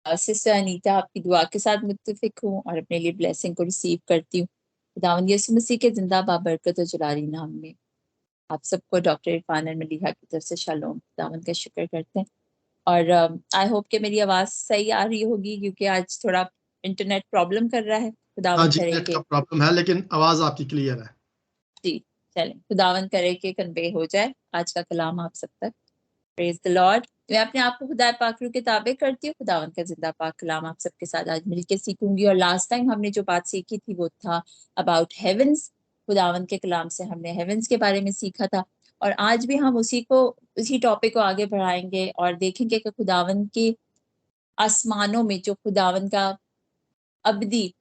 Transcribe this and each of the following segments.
Sister Anita आपकी दुआ के साथ मुत्तफिक हूँ और अपने लिए ब्लेसिंग को रिसीव करती हूँ। खुदावंद यीशु मसीह के जिंदा बाबरकत और जलाली नाम में आप सबको डॉक्टर इरफान और मलीहा की तरफ से शालोम, खुदावंद का शुक्र करते हैं। और आई होप कि मेरी आवाज सही आ रही होगी, क्योंकि आज थोड़ा इंटरनेट प्रॉब्लम कर रहा है। हाँ खुदावंद जी, करे नेट का के प्रॉब्लम है, लेकिन आवाज आपकी क्लियर है। जी चलें, खुदावंद करे के कन्वे हो जाए आज का कलाम आप सब तक। Praise the Lord. मैं अपने आप को खुदा पाक रूह के ताबे करती हूँ। खुदावंद का जिंदा पाक कलाम आप सबके साथ आज मिलके सीखूंगी। और लास्ट टाइम हमने जो बात सीखी थी वो था अबाउट हेवंस। खुदावंद के कलाम से हमने हेवंस के बारे में सीखा था, और आज भी हम उसी टॉपिक को आगे बढ़ाएंगे और देखेंगे कि खुदावंद के आसमानों में जो खुदावंद का अबदी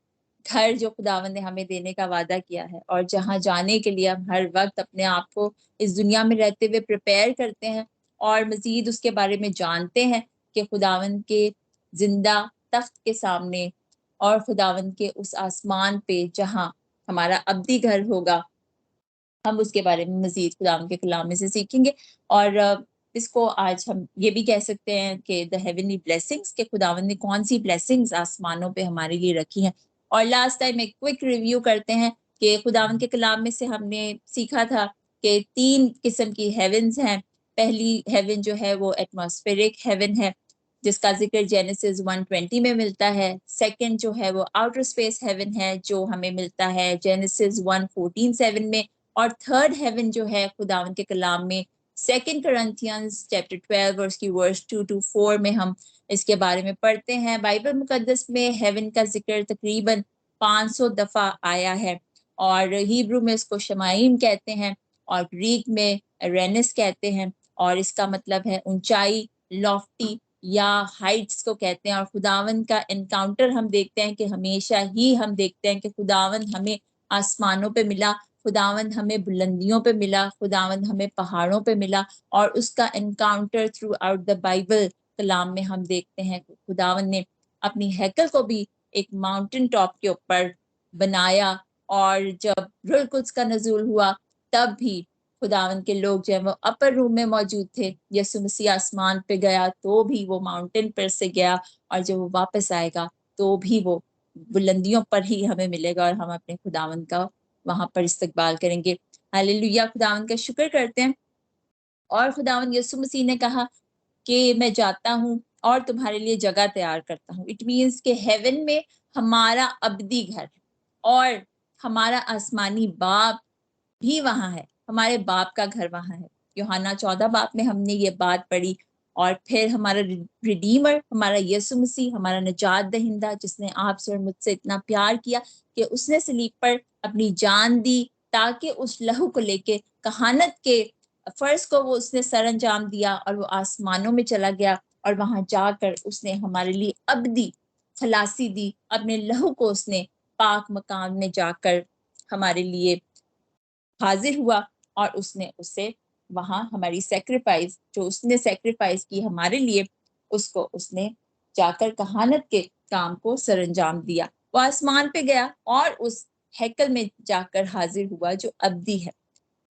घर जो खुदावंद ने हमें देने का वादा किया है, और जहां जाने के लिए हम हर वक्त अपने आप को इस दुनिया में रहते हुए प्रिपेयर करते हैं और मजीद उसके बारे में जानते हैं कि खुदावंद के जिंदा तख्त के सामने और खुदावंद के उस आसमान पे जहां हमारा अबदी घर होगा, हम उसके बारे में मजीद खुदावंद के कलाम में से सीखेंगे। और इसको आज हम ये भी कह सकते हैं कि द हेवनली ब्लेसिंग्स, के खुदावंद ने कौन सी ब्लेसिंग्स आसमानों पे हमारे लिए रखी हैं। और लास्ट टाइम एक क्विक रिव्यू करते हैं कि खुदावंद के कलाम में से हमने सीखा था कि 3 किस्म की हेवन्स हैं। पहली हेवन जो है वो एटमॉस्फेरिक हेवन है, जिसका जिक्र जेनेसिस 1:20 में मिलता है। सेकंड जो है वो आउटर स्पेस हेवन है, जो हमें मिलता है जेनेसिस 1:14-7 में। और थर्ड हेवन जो है खुदावंद के कलाम में 2 Corinthians चैप्टर 12 वर्स 2-4 में हम इसके बारे में पढ़ते हैं। बाइबल मुकद्दस में हेवन का जिक्र तकरीबन 500 दफा आया है, और हिब्रू में इसको शमाइम कहते हैं और ग्रीक में रेनिस कहते हैं, और इसका मतलब है ऊंचाई, लॉफ्टी या हाइट्स को कहते हैं। और खुदावंद का एनकाउंटर हम देखते हैं कि हमेशा ही हम देखते हैं कि खुदावंद हमें आसमानों पे मिला, खुदावंद हमें बुलंदियों पे मिला, खुदावंद हमें पहाड़ों पे मिला। और उसका encounter throughout the Bible कलाम में हम देखते हैं। खुदावंद ने अपनी हैकल को भी एक माउंटेन टॉप के ऊपर बनाया, और जब रूह कुद्स का नज़ूल हुआ तब भी खुदावंद के लोग जो है वो अपर रूम में मौजूद थे। यीशु मसीह आसमान पे गया तो भी वो माउंटेन पर से गया, और जब वो वापस आएगा तो भी वो बुलंदियों पर ही हमें मिलेगा, और हम अपने खुदावंद का वहां पर इस्तकबाल करेंगे। हालेलुया, खुदावंद का शुक्र करते हैं। और खुदावंद यीशु मसीह ने कहा कि मैं जाता हूँ और तुम्हारे लिए जगह तैयार करता हूँ। इट मीन्स के हेवन में हमारा अबदी घर है, और हमारा आसमानी बाप भी वहां है, हमारे बाप का घर वहां है। यूहन्ना 14 बाप में हमने ये बात पढ़ी। और फिर हमारा रिडीमर, हमारा यीशु मसीह, हमारा निजात दहिंदा, जिसने आपसे और मुझसे इतना प्यार किया कि उसने सलीब पर अपनी जान दी, ताकि उस लहू को लेके कहानत के फर्ज को वो उसने सर अंजाम दिया, और वो आसमानों में चला गया, और वहां जाकर उसने हमारे लिए अबदी खलासी दी। अपने लहू को उसने पाक मकान में जाकर हमारे लिए हाजिर हुआ, और उसने उसे वहां हमारी सेक्रीफाइस, जो उसने सेक्रीफाइस की हमारे लिए, उसको उसने जाकर कहानत के काम को सरंजाम दिया। वो आसमान पे गया और उस हैकल में जाकर हाजिर हुआ जो अब्दी है,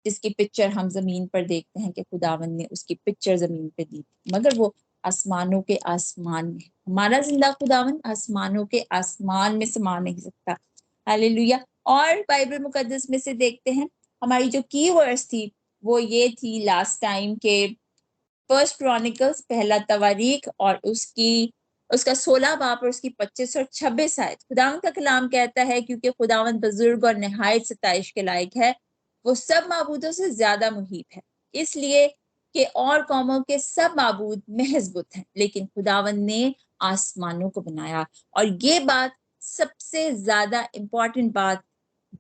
जिसकी पिक्चर हम जमीन पर देखते हैं कि खुदावन ने उसकी पिक्चर जमीन पे दी थी, मगर वो आसमानों के आसमान में। हमारा जिंदा खुदावन आसमानों के आसमान में समा नहीं सकता। हालेलुया। और बाइबल मुकद्दस में से देखते हैं, हमारी जो की वर्ड्स थी वो ये थी लास्ट टाइम के फर्स्ट क्रॉनिकल्स पहला तवारीख और उसका 16 बाब और उसकी 25 और 26 आयत। खुदावन का कलाम कहता है, क्योंकि खुदावन बुजुर्ग और नहायत सताइश के लायक है, वो सब माबूदों से ज्यादा मुहीब है, इसलिए कि और कौमों के सब माबूद महज बुत हैं, लेकिन खुदावन ने आसमानों को बनाया। और ये बात सबसे ज्यादा इंपॉर्टेंट बात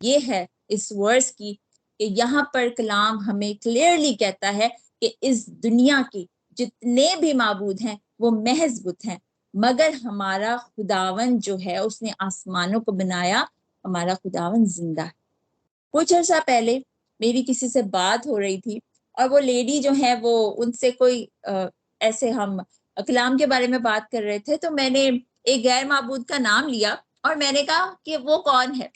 ये है इस वर्स की, कि यहाँ पर कलाम हमें क्लियरली कहता है कि इस दुनिया के जितने भी माबूद हैं वो महज बुत हैं, मगर हमारा खुदावन जो है उसने आसमानों को बनाया, हमारा खुदावन जिंदा है। कुछ अर्सा पहले मेरी किसी से बात हो रही थी, और वो लेडी जो है वो उनसे कोई ऐसे हम कलाम के बारे में बात कर रहे थे, तो मैंने एक गैर माबूद का नाम लिया और मैंने कहा कि वो कौन है।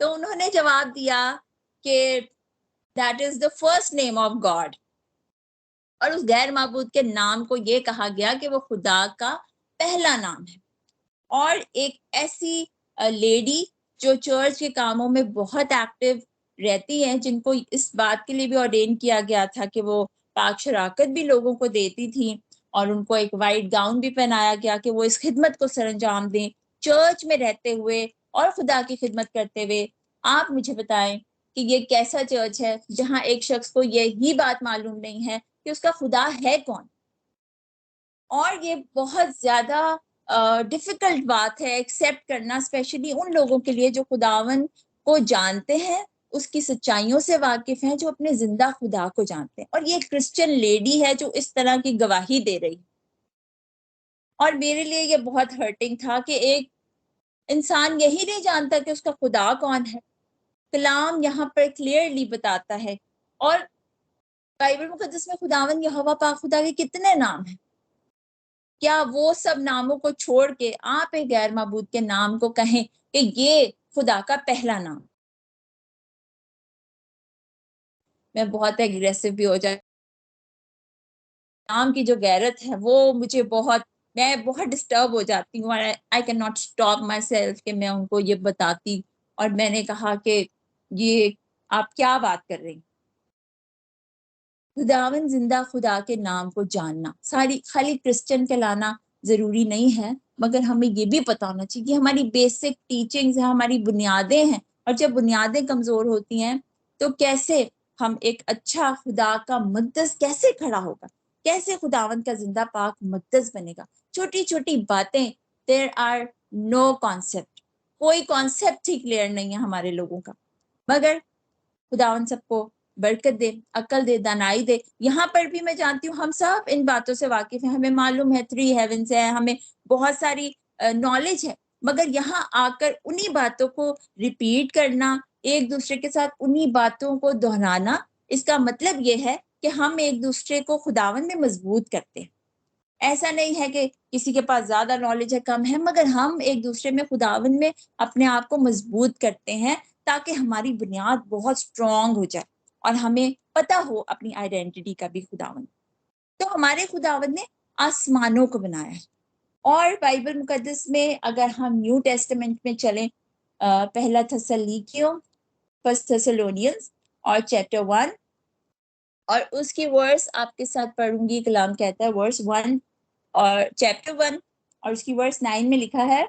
तो उन्होंने जवाब दिया कि that is the first name of God, और उस गैर माबूद के नाम को ये कहा गया कि वो खुदा का पहला नाम है। और एक ऐसी लेडी जो चर्च के कामों में बहुत एक्टिव रहती हैं, जिनको इस बात के लिए भी ऑर्डेन किया गया था कि वो पाक शराकत भी लोगों को देती थी, और उनको एक वाइट गाउन भी पहनाया गया कि वो इस खिदमत को सरंजाम दें चर्च में रहते हुए और खुदा की खिदमत करते हुए। आप मुझे बताएं कि ये कैसा चर्च है जहां एक शख्स को यही बात मालूम नहीं है कि उसका खुदा है कौन। और ये बहुत ज्यादा डिफिकल्ट बात है एक्सेप्ट करना, स्पेशली उन लोगों के लिए जो खुदावन को जानते हैं, उसकी सच्चाइयों से वाकिफ हैं, जो अपने जिंदा खुदा को जानते हैं। और ये क्रिश्चियन लेडी है जो इस तरह की गवाही दे रही। और मेरे लिए ये बहुत हर्टिंग था कि एक इंसान यही नहीं जानता कि उसका खुदा कौन है। कलाम यहाँ पर क्लियरली बताता है। और बाइबल मुकद्दस में खुदावन यहोवा पाक खुदा के कितने नाम हैं? क्या वो सब नामों को छोड़ के आप एक गैर माबूद के नाम को कहें कि ये खुदा का पहला नाम? मैं बहुत एग्रेसिव भी हो जाती, नाम की जो गैरत है वो मुझे बहुत, मैं बहुत डिस्टर्ब हो जाती हूँ। I can not stop my self कि मैं उनको ये बताती। और मैंने कहा कि ये आप क्या बात कर रही? खुदावन जिंदा खुदा के नाम को जानना सारी खाली क्रिश्चियन कहलाना जरूरी नहीं है, मगर हमें ये भी पता होना चाहिए कि हमारी बेसिक टीचिंग्स है, हमारी बुनियादें हैं। और जब बुनियादें कमजोर होती हैं तो कैसे हम एक अच्छा खुदा का मुक़द्दस कैसे खड़ा होगा, कैसे खुदावन का जिंदा पाक मुक़द्दस बनेगा। छोटी छोटी बातें, देयर आर नो कॉन्सेप्ट, कोई कॉन्सेप्ट ही क्लियर नहीं है हमारे लोगों का। मगर खुदावन सबको बरकत दे, अकल दे, दानाई दे। यहाँ पर भी मैं जानती हूँ हम सब इन बातों से वाकिफ हैं, हमें मालूम है 3 हेवंस है, हमें बहुत सारी नॉलेज है। मगर यहाँ आकर उन्हीं बातों को रिपीट करना, एक दूसरे के साथ उन्हीं बातों को दोहराना, इसका मतलब ये है कि हम एक दूसरे को खुदावन में मजबूत करते हैं। ऐसा नहीं है कि किसी के पास ज्यादा नॉलेज है कम है, मगर हम एक दूसरे में खुदावन में अपने आप को मजबूत करते हैं ताकि हमारी बुनियाद बहुत स्ट्रांग हो जाए और हमें पता हो अपनी आइडेंटिटी का भी खुदावन। तो हमारे खुदावन ने आसमानों को बनाया है। और बाइबल मुकद्दस में अगर हम न्यू टेस्टामेंट में चलें, पहला थस्सलुनीकियों, फर्स्ट थेसलोनियंस और चैप्टर 1, और उसकी वर्स आपके साथ पढ़ूंगी। कलाम कहता है वर्स 1 और चैप्टर 1 और उसकी वर्स 9 में लिखा है,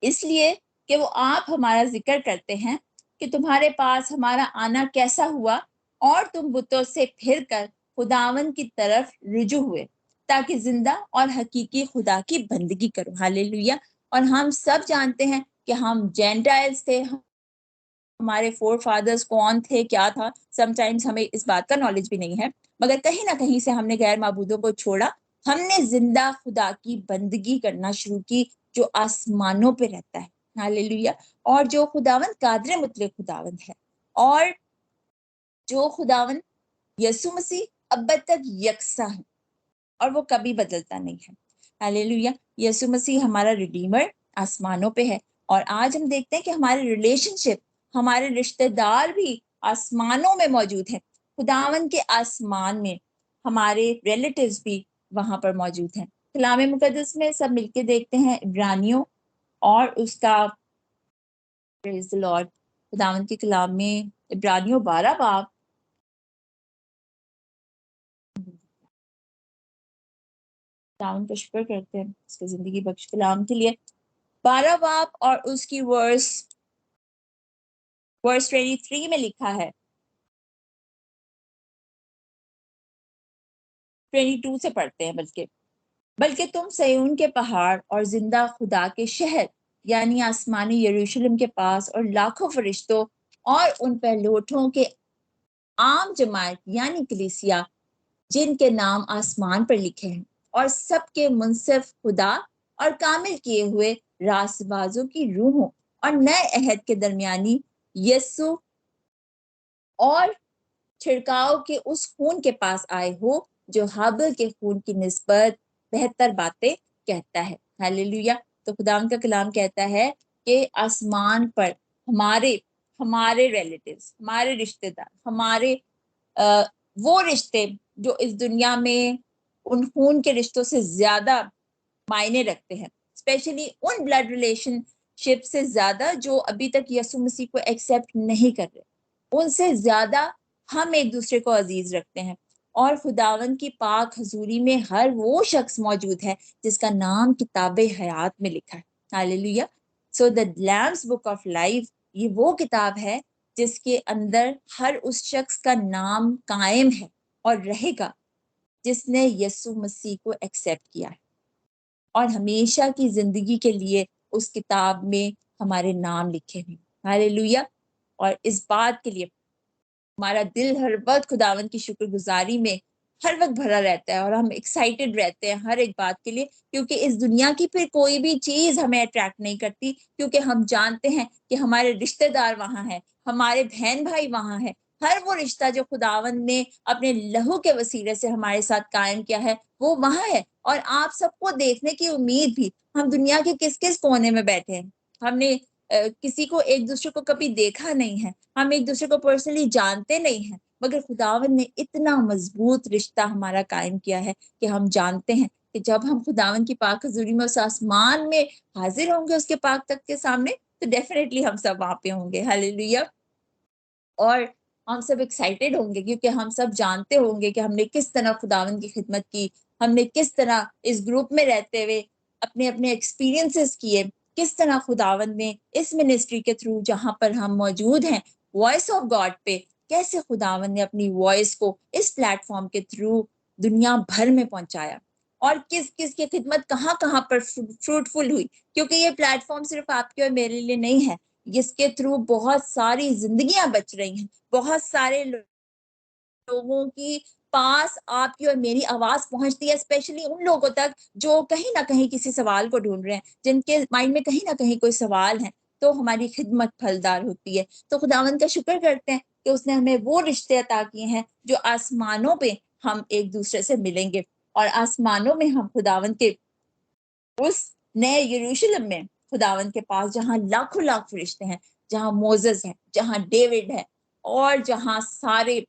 इसलिए कि वो आप हमारा जिक्र करते हैं कि तुम्हारे पास हमारा आना कैसा हुआ और तुम बुतों से फिर कर खुदावन की तरफ रुजू हुए ताकि जिंदा और हकीकी खुदा की बंदगी करो। हालेलुया। और हम सब जानते हैं कि हम जेंटाइल्स थे, हमारे फोर फादर्स कौन थे, क्या था। समटाइम्स हमें इस बात का नॉलेज भी नहीं है, मगर कहीं ना कहीं से हमने गैर माबूदों को छोड़ा, हमने जिंदा खुदा की बंदगी करना शुरू की जो आसमानों पे रहता है। हालेलुया। और जो खुदावन कादर मुतलक खुदावन है, और जो खुदावन यसु मसीह अब तक यकसा है और वो कभी बदलता नहीं है। हालेलुया। यसु मसीह हमारा रिडीमर आसमानों पे है। और आज हम देखते हैं कि हमारे रिलेशनशिप, हमारे रिश्तेदार भी आसमानों में मौजूद हैं। खुदावन के आसमान में हमारे रिलेटिव्स भी वहां पर मौजूद हैं। कलाम मुकद्दस में सब मिलके देखते हैं इब्रानियों और उसका, प्रेज द लॉर्ड, खुदावन के कलाम में इब्रानियों 12 बाब, खुदावन का शुक्र करते हैं उसके जिंदगी बख्श कलाम के लिए। 12 बाब और उसकी वर्स 23 में लिखा है, 22 से पढ़ते हैं, बल्कि बल्कि तुम सयून के पहाड़ और जिंदा खुदा के शहर यानी आसमानी यरूशलेम के पास और लाखों फरिश्तों और उन पहलोठों के आम जमात यानी कलीसिया जिनके नाम आसमान पर लिखे हैं और सबके मुनसिफ खुदा और कामिल किए हुए रासबाजों की रूहों और नए अहद के दरमियानी यस्सु और छिड़काव के उस खून के पास आए हो जो हाबिल के खून की निस्बत बेहतर बातें कहता है। हालेलुया। तो खुदाम का कलाम कहता है कि आसमान पर हमारे हमारे रिलेटिव्स, हमारे रिश्तेदार, हमारे वो रिश्ते जो इस दुनिया में उन खून के रिश्तों से ज्यादा मायने रखते हैं, स्पेशली उन ब्लड रिलेशनशिप से ज्यादा जो अभी तक यीशु मसीह को एक्सेप्ट नहीं कर रहे, उनसे ज्यादा हम एक दूसरे को अजीज रखते हैं। और खुदावन की पाक हजूरी में हर वो शख्स मौजूद है जिसका नाम किताबे हयात में लिखा है। Hallelujah. So the lamb's book of life, ये वो किताब है जिसके अंदर हर उस शख्स का नाम कायम है और रहेगा जिसने यीशु मसीह को एक्सेप्ट किया है, और हमेशा की जिंदगी के लिए उस किताब में हमारे नाम लिखे हुए। हालेलुया। और इस बात के लिए हमारा दिल हर वक्त खुदावन की शुक्रगुजारी में हर वक्त भरा रहता है और हम एक्साइटेड रहते हैं हर एक बात के लिए, क्योंकि इस दुनिया की फिर कोई भी चीज हमें अट्रैक्ट नहीं करती, क्योंकि हम जानते हैं कि हमारे रिश्तेदार वहां हैं, हमारे बहन भाई वहां हैं। हर वो रिश्ता जो खुदावन ने अपने लहू के वसीले से हमारे साथ कायम किया है वो वहां है। और आप सबको देखने की उम्मीद भी, हम दुनिया के किस किस कोने में बैठे हैं, हमने किसी को एक दूसरे को कभी देखा नहीं है, हम एक दूसरे को पर्सनली जानते नहीं हैं, मगर खुदावन ने इतना मजबूत रिश्ता हमारा कायम किया है कि हम जानते हैं कि जब हम खुदावन की पाक हजूरी में उस आसमान में हाजिर होंगे उसके पाक तख्त के सामने, तो डेफिनेटली हम सब वहां पे होंगे। हालेलुया। और हम सब एक्साइटेड होंगे क्योंकि हम सब जानते होंगे कि हमने किस तरह खुदावन की खिदमत की, हमने किस तरह इस ग्रुप में रहते हुए अपने अपने एक्सपीरियंसेस किए, किस तरह खुदावन ने इस मिनिस्ट्री के थ्रू जहां पर हम मौजूद हैं वॉइस ऑफ गॉड पे, कैसे खुदावन ने अपनी वॉइस को इस प्लेटफॉर्म के थ्रू दुनिया भर में पहुंचाया, और किस किस की खिदमत कहाँ कहाँ पर फ्रूटफुल हुई। क्योंकि ये प्लेटफॉर्म सिर्फ आपके और मेरे लिए नहीं है, जिसके थ्रू बहुत सारी जिंदगियां बच रही हैं, बहुत सारे लोगों की पास आपकी और मेरी आवाज पहुंचती है, स्पेशली उन लोगों तक जो कहीं ना कहीं किसी सवाल को ढूंढ रहे हैं, जिनके माइंड में कहीं ना कहीं कोई सवाल है, तो हमारी खिदमत फलदार होती है। तो खुदावंद का शुक्र करते हैं कि उसने हमें वो रिश्ते अता किए हैं जो आसमानों पे हम एक दूसरे से मिलेंगे, और आसमानों में हम खुदावंद के उस नए यरूशलेम में, खुदावंद के पास जहां लाखों लाख फरिश्ते हैं, जहां मोजेस है, जहां डेविड है, और जहां सारे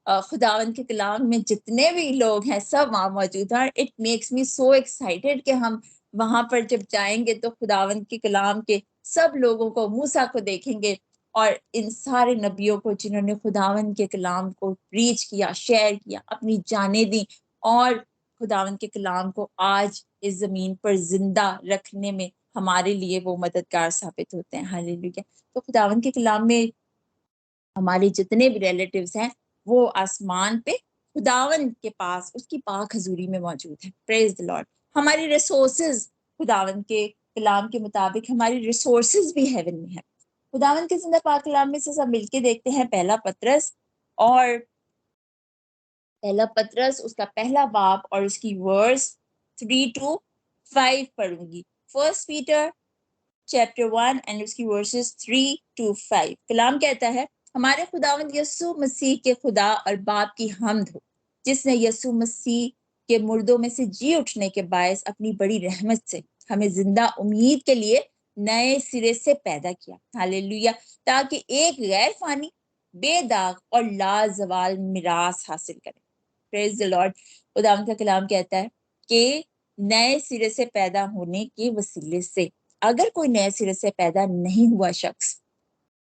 खुदावंद के कलाम में जितने भी लोग हैं सब वहां मौजूद हैं। It makes me so excited कि हम वहां पर जब जाएंगे तो खुदावंद के कलाम के सब लोगों को, मूसा को देखेंगे, और इन सारे नबियों को जिन्होंने खुदावंद के कलाम को प्रीच किया, शेयर किया, अपनी जानें दी, और खुदावंद के कलाम को आज इस जमीन पर जिंदा रखने में हमारे लिए वो मददगार साबित होते हैं। हालेलुया। तो खुदावंद के कलाम में हमारे जितने भी रिलेटिव्स हैं वो आसमान पे खुदावन के पास उसकी पाक हजूरी में मौजूद है। Praise the Lord. हमारी रिसोर्सेज खुदावन के कलाम के मुताबिक हमारी रिसोर्सेज भी हेवन में है। खुदावन के जिंदा पाक कलाम में से सब मिलके देखते हैं पहला पतरस, और पहला पतरस उसका पहला बाब और उसकी वर्स 3 to 5 पढ़ूंगी। फर्स्ट पीटर चैप्टर 1 एंड उसकी वर्सेस 3 to 5। कलाम कहता है, हमारे खुदावंद यीशु मसीह के खुदा और बाप की हम्द हो, जिसने यीशु मसीह के मुर्दों में से जी उठने के बायस अपनी बड़ी रहमत से हमें जिंदा उम्मीद के लिए नए सिरे से पैदा किया। हालेलुया। ताकि एक गैर फानी, बेदाग और लाजवाल मिरास हासिल करें। Praise the Lord. खुदावंद का कलाम कहता है कि नए सिरे से पैदा होने के वसीले से, अगर कोई नए सिरे से पैदा नहीं हुआ शख्स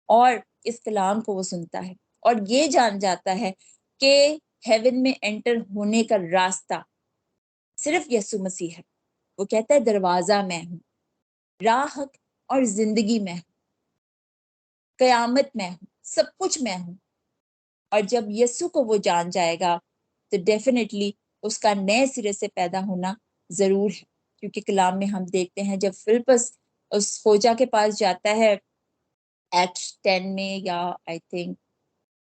और इस कलाम को वो सुनता है और ये जान जाता है कि हेवन में एंटर होने का रास्ता सिर्फ यीशु मसीह है, वो कहता है दरवाजा मैं हूँ, राह और जिंदगी मैं हूँ, कयामत मैं हूँ, सब कुछ मैं हूँ। और जब यीशु को वो जान जाएगा तो डेफिनेटली उसका नए सिरे से पैदा होना जरूर है। क्योंकि कलाम में हम देखते हैं जब फिलिपस उस खोजा के पास जाता है, एक्ट 10 में या आई थिंक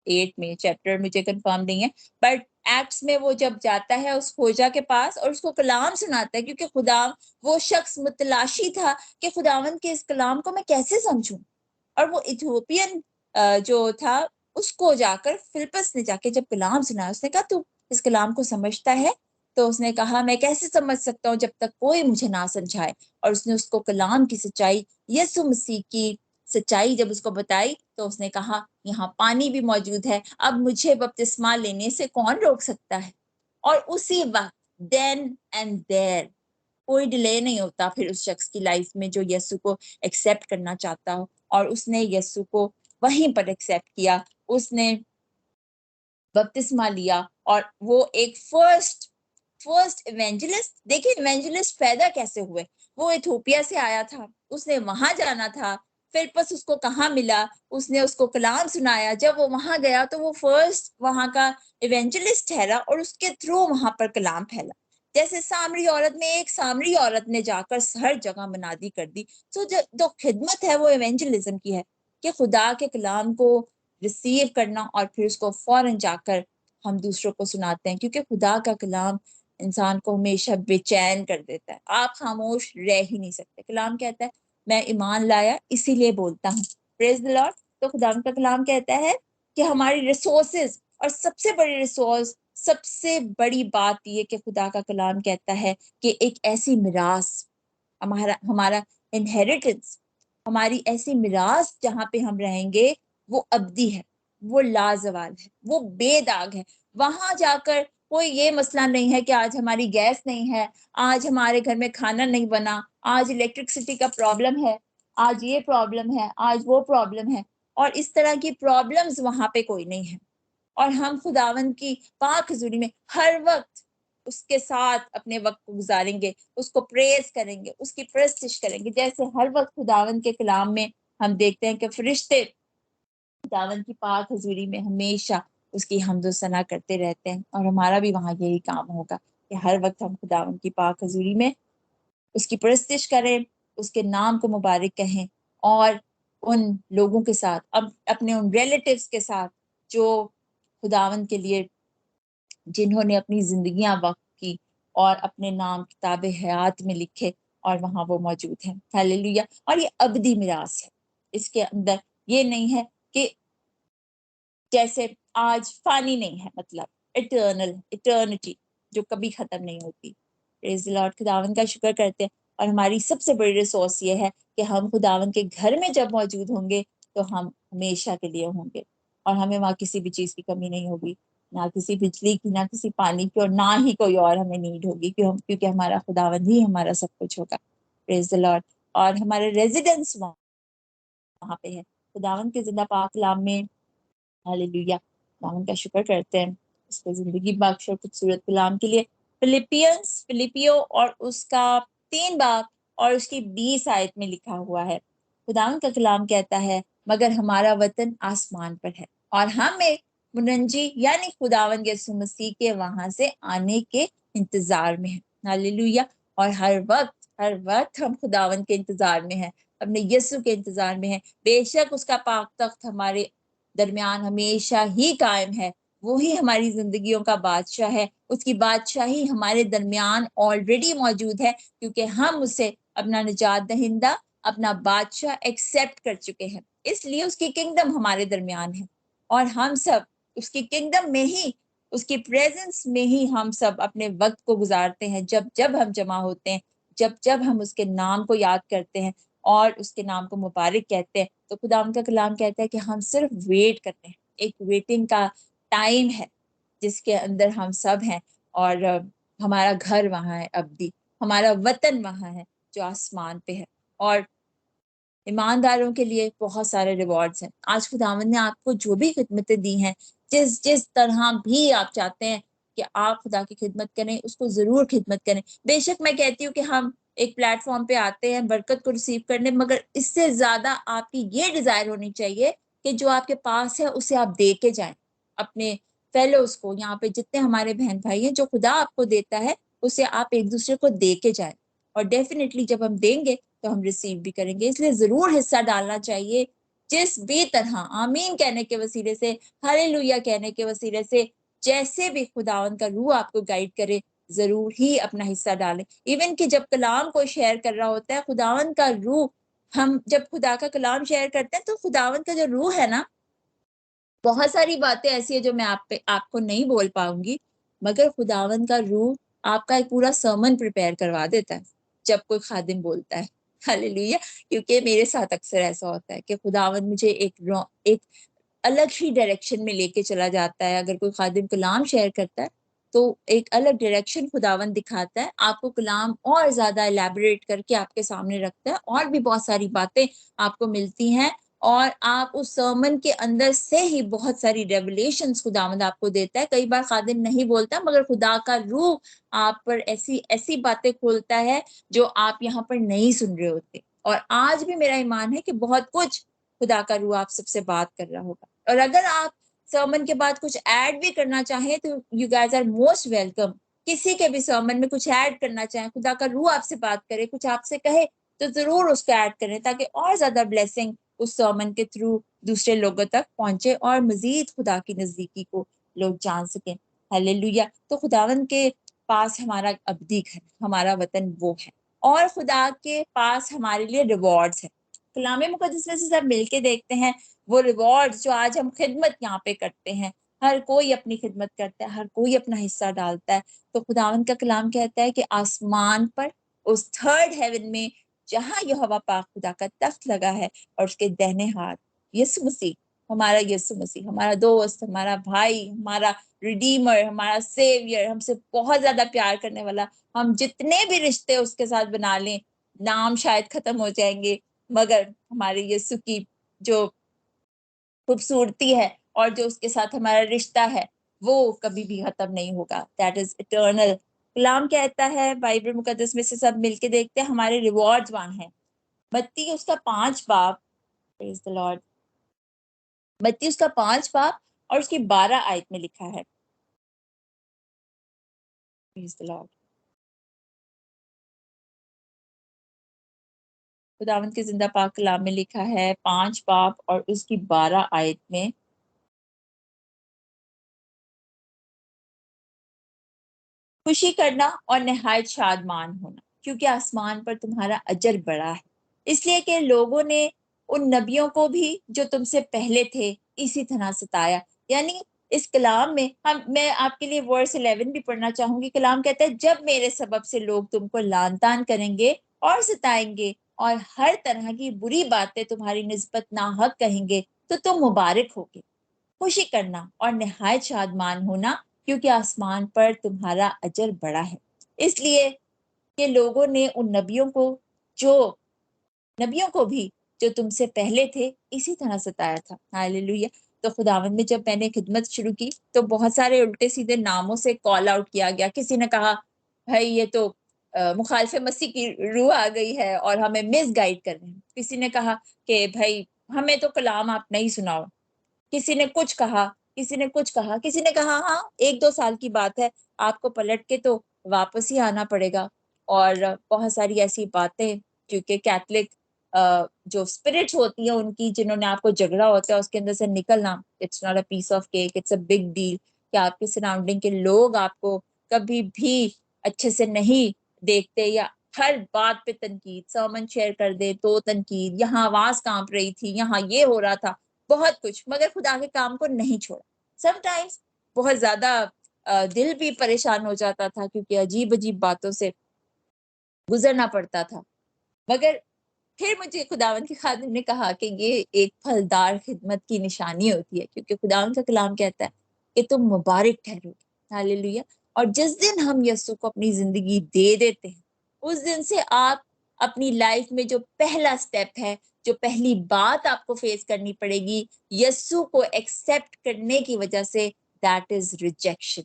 8 में, चैप्टर मुझे कंफर्म नहीं है, बट एक्ट्स में वो जब जाता है उस खोजा के पास और उसको कलाम सुनाता है, क्योंकि खुदा वो शख्स मुतलाशी था कि खुदावंद के इस कलाम को मैं कैसे समझूं। और वो इथियोपियन जो था उसको जाकर फिलिपस ने जाके जब कलाम सुनाया, उसने कहा तू इस कलाम को समझता है? तो उसने कहा मैं कैसे समझ सकता हूँ जब तक कोई मुझे ना समझाए। और उसने उसको कलाम की सच्चाई, यीशु मसीह की सच्चाई जब उसको बताई, तो उसने कहा यहाँ पानी भी मौजूद है, अब मुझे बपतिस्मा लेने से कौन रोक सकता है। और उसी वक्त देन एंड देयर कोई डिले नहीं होता फिर उस शख्स की लाइफ में जो यीशु को एक्सेप्ट करना चाहता हो, और उसने यीशु को वहीं पर एक्सेप्ट किया, उसने बपतिस्मा लिया, और वो एक फर्स्ट इवेंजलिस्ट। देखिए इवेंजलिस्ट पैदा कैसे हुए, वो इथियोपिया से आया था, उसने वहां जाना था, फिलिपस उसको कहाँ मिला, उसने उसको कलाम सुनाया, जब वो वहां गया तो वो फर्स्ट वहां का इवेंजलिस्ट ठहरा और उसके थ्रू वहां पर कलाम फैला। जैसे सामरी औरत में एक सामरी औरत ने जाकर हर जगह मनादी कर दी। तो जो खिदमत है वो इवेंजलिज्म की है, कि खुदा के कलाम को रिसीव करना और फिर उसको फौरन जाकर हम दूसरों को सुनाते हैं, क्योंकि खुदा का कलाम इंसान को हमेशा बेचैन कर देता है, आप खामोश रह ही नहीं सकते। कलाम कहता है मैं ईमान लाया इसीलिए बोलता हूँ, प्रेज द लॉर्ड। तो खुदा का कलाम कहता है कि हमारी रिसोर्सेज, और सबसे बड़ी रिसोर्स, सबसे बड़ी बात ये कि खुदा का कलाम कहता है कि एक ऐसी मिरास, हमारा हमारा इनहेरिटेंस, हमारी ऐसी मिरास जहां पे हम रहेंगे वो अब्दी है, वो लाजवाल है, वो बेदाग है। वहां जाकर कोई ये मसला नहीं है कि आज हमारी गैस नहीं है, आज हमारे घर में खाना नहीं बना, आज इलेक्ट्रिसिटी का प्रॉब्लम है, आज ये प्रॉब्लम है, आज वो प्रॉब्लम है, और इस तरह की प्रॉब्लम्स वहां पे कोई नहीं है। और हम खुदावन की पाक हजूरी में हर वक्त उसके साथ अपने वक्त को गुजारेंगे, उसको प्रेज करेंगे, उसकी प्रस्तिश करेंगे। जैसे हर वक्त खुदावन के कलाम में हम देखते हैं कि फरिश्ते खुदावन की पाक हजूरी में हमेशा उसकी हम्दो सना करते रहते हैं, और हमारा भी वहां यही काम होगा कि हर वक्त हम खुदावन की पाक हजूरी में उसकी प्रस्तिश करें, उसके नाम को मुबारक कहें, और उन लोगों के साथ, अब अपने उन रिलेटिव्स के साथ जो खुदावन के लिए, जिन्होंने अपनी जिंदगियां वक्त की और अपने नाम किताब हयात में लिखे, और वहां वो मौजूद हैं। हालेलुया। और ये अबदी मिरास है, इसके अंदर ये नहीं है कि जैसे आज फानी नहीं है, मतलब इटर्नल, इटर्निटी जो कभी खत्म नहीं होती। Praise the Lord. खुदावन का शुक्र करते हैं। और हमारी सबसे बड़ी रिसोर्स ये है कि हम खुदावन के घर में जब मौजूद होंगे तो हम हमेशा के लिए होंगे, और हमें वहाँ किसी भी चीज की कमी नहीं होगी, ना किसी बिजली की, ना किसी पानी की, और ना ही कोई और हमें नीड होगी, क्योंकि हमारा खुदावन ही हमारा सब कुछ होगा। Praise the Lord. और हमारे रेजिडेंस वहाँ पे है। खुदावन के जिंदा पाक कलाम में, हालेलुया, खुदावन का शुक्र करते हैं उसको जिंदगी बख्श और खूबसूरत कलाम के लिए। फिलिपियो और उसका 3 बाब और उसकी 20 आयत में लिखा हुआ है, खुदावन का कलाम कहता है मगर हमारा वतन आसमान पर है, और हम एक मुनंजी यानी खुदावन यीशु मसीह के वहां से आने के इंतजार में है। हालेलुया। और हर वक्त हम खुदावन के इंतजार में हैं, अपने यीशु के इंतजार में हैं। बेशक उसका पाक तख्त हमारे दरमियान हमेशा ही कायम है, वो ही हमारी जिंदगियों का बादशाह है, उसकी बादशाही हमारे दरमियान ऑलरेडी मौजूद है, क्योंकि हम उसे अपना निजात दहिंदा, अपना बादशाह एक्सेप्ट कर चुके हैं। इसलिए उसकी किंगडम हमारे दरमियान है, और हम सब उसकी किंगडम में ही, उसकी प्रेजेंस में ही हम सब अपने वक्त को गुजारते हैं। जब जब हम जमा होते हैं, जब जब हम उसके नाम को याद करते हैं और उसके नाम को मुबारक कहते हैं, तो खुदा उनका कलाम कहता है कि हम सिर्फ वेट करते हैं। एक वेटिंग का टाइम है जिसके अंदर हम सब हैं, और हमारा घर वहां है अब्दी, हमारा वतन वहां है जो आसमान पे है। और ईमानदारों के लिए बहुत सारे रिवॉर्ड्स हैं। आज खुदावंद ने आपको जो भी खिदमतें दी हैं, जिस जिस तरह भी आप चाहते हैं कि आप खुदा की खिदमत करें, उसको जरूर खिदमत करें। बेशक मैं कहती हूँ कि हम एक प्लेटफॉर्म पे आते हैं बरकत को रिसीव करने, मगर इससे ज्यादा आपकी ये डिजायर होनी चाहिए कि जो आपके पास है उसे आप दे के जाएं अपने फेलोज को। यहाँ पे जितने हमारे बहन भाई हैं, जो खुदा आपको देता है उसे आप एक दूसरे को दे के जाएं, और डेफिनेटली जब हम देंगे तो हम रिसीव भी करेंगे। इसलिए जरूर हिस्सा डालना चाहिए, जिस भी तरह आमीन कहने के वसीले से, हालेलुया कहने के वसीले से, जैसे भी खुदावन का रूह आपको गाइड करे, जरूर ही अपना हिस्सा डालें। इवन कि जब कलाम कोई शेयर कर रहा होता है, खुदावन का रूह, हम जब खुदा का कलाम शेयर करते हैं तो खुदावन का जो रूह है ना, बहुत सारी बातें ऐसी है जो मैं आपको नहीं बोल पाऊंगी, मगर खुदावन का रूह आपका एक पूरा सर्मन प्रिपेयर करवा देता है जब कोई खादिम बोलता है। हालेलुया। क्योंकि मेरे साथ अक्सर ऐसा होता है कि खुदावन मुझे एक अलग ही डायरेक्शन में लेके चला जाता है। अगर कोई खादिम कलाम शेयर करता है तो एक अलग डायरेक्शन खुदावन दिखाता है, आपको कलाम और ज्यादा एलैबोरेट करके आपके सामने रखता है, और भी बहुत सारी बातें आपको मिलती हैं, और आप उस सर्मन के अंदर से ही बहुत सारी रेवलेशंस खुदावंद आपको देता है। कई बार खादिम नहीं बोलता, मगर खुदा का रूह आप पर ऐसी ऐसी बातें खोलता है जो आप यहाँ पर नहीं सुन रहे होते। और आज भी मेरा ईमान है कि बहुत कुछ खुदा का रूह आप सबसे बात कर रहा होगा। और अगर आप सर्मन के बाद कुछ ऐड भी करना चाहें तो you guys are most welcome. किसी के भी सर्मन में कुछ ऐड करना चाहें, खुदा का रूह आपसे बात करे, कुछ आपसे कहे, तो जरूर उसको ऐड करें, ताकि और ज्यादा ब्लेसिंग उस सर्मन के थ्रू दूसरे लोगों तक पहुंचे और मजीद खुदा की नजदीकी को लोग जान सकें। हालेलुया। तो खुदावन के पास हमारा अब्दी घर, हमारा वतन वो है, और खुदा के पास हमारे लिए रिवॉर्ड्स है। कलाम मुकद्दस में से सब मिलके देखते हैं वो रिवॉर्ड्स जो आज हम खिदमत यहाँ पे करते हैं। हर कोई अपनी खिदमत करता है, हर कोई अपना हिस्सा डालता है। तो खुदावन का कलाम कहता है कि आसमान पर उस थर्ड हेवन में जहां यहोवा पाक खुदा का तख्त लगा है, और उसके दाहिने हाथ यीशु मसीह, हमारा यीशु मसीह, हमारा दोस्त, हमारा भाई, हमारा रिडीमर, हमारा सेवियर, हमसे बहुत ज्यादा प्यार करने वाला, हम जितने भी रिश्ते उसके साथ बना लें, नाम शायद खत्म हो जाएंगे, मगर हमारे यीशु की जो खूबसूरती है और जो उसके साथ हमारा रिश्ता है वो कभी भी खत्म नहीं होगा। That is eternal. कलाम कहता है बाइबल मुकद्दस में से सब मिलके देखते हैं हमारे रिवॉर्ड्स वान है। मत्ती उसका 5 बाब, प्रेज द लॉर्ड, मत्ती उसका 5 बाब और उसकी 12 आयत में लिखा है, प्रेज द लॉर्ड। खुदावंद के जिंदा पाक कलाम में लिखा है 5 बाब और उसकी 12 आयत में, खुशी करना और निहायत शादमान होना, क्योंकि आसमान पर तुम्हारा अजर बड़ा है, इसलिए कि लोगों ने उन नबियों को भी जो तुमसे पहले थे इसी तरह सताया। यानी इस कलाम में मैं आपके लिए वर्स 11 भी पढ़ना चाहूंगी। कलाम कहता है जब मेरे सबब से लोग तुमको लान तान करेंगे और सताएंगे और हर तरह की बुरी बातें तुम्हारी निस्बत नाहक कहेंगे, तो तुम मुबारक होगे। खुशी करना और निहायत शादमान होना, क्योंकि आसमान पर तुम्हारा अजर बड़ा है, इसलिए कि लोगों ने उन नबियों को भी जो तुमसे पहले थे इसी तरह सताया था। हालेलुया। तो खुदावंद में जब मैंने खिदमत शुरू की तो बहुत सारे उल्टे सीधे नामों से कॉल आउट किया गया। किसी ने कहा भाई ये तो मुखालिफ मसीह की रूह आ गई है और हमें मिस गाइड कर रहे हैं। किसी ने कहा कि भाई हमें तो कलाम आप नहीं सुनाओ। किसी ने कुछ कहा, किसी ने कुछ कहा, किसी ने कहा हाँ 1-2 साल की बात है, आपको पलट के तो वापस ही आना पड़ेगा। और बहुत सारी ऐसी बातें, क्योंकि कैथलिक जो स्पिरिट्स होती है उनकी, जिन्होंने आपको झगड़ा होता है उसके अंदर से निकलना, it's not a piece of cake, it's a big deal. कि आपके सराउंडिंग के लोग आपको कभी भी अच्छे से नहीं देखते, या हर बात पे तनकीद, सर्मन शेयर कर दे तो तनकीद, यहाँ आवाज कांप रही थी, यहाँ ये हो रहा था, बहुत कुछ, मगर खुदा के काम को नहीं छोड़ा। समटाइम्स बहुत ज्यादा दिल भी परेशान हो जाता था, क्योंकि अजीब अजीब बातों से गुजरना पड़ता था। मगर फिर मुझे खुदावन के खादिम ने कहा कि ये एक फलदार खिदमत की निशानी होती है, क्योंकि खुदावन का कलाम कहता है कि तुम मुबारक ठहरोगे। हालेलुया। और जिस दिन हम यीशु को अपनी जिंदगी दे देते हैं, उस दिन से आप अपनी लाइफ में जो पहला स्टेप है, जो पहली बात आपको फेस करनी पड़ेगी यीशु को एक्सेप्ट करने की वजह से, दैट इज रिजेक्शन।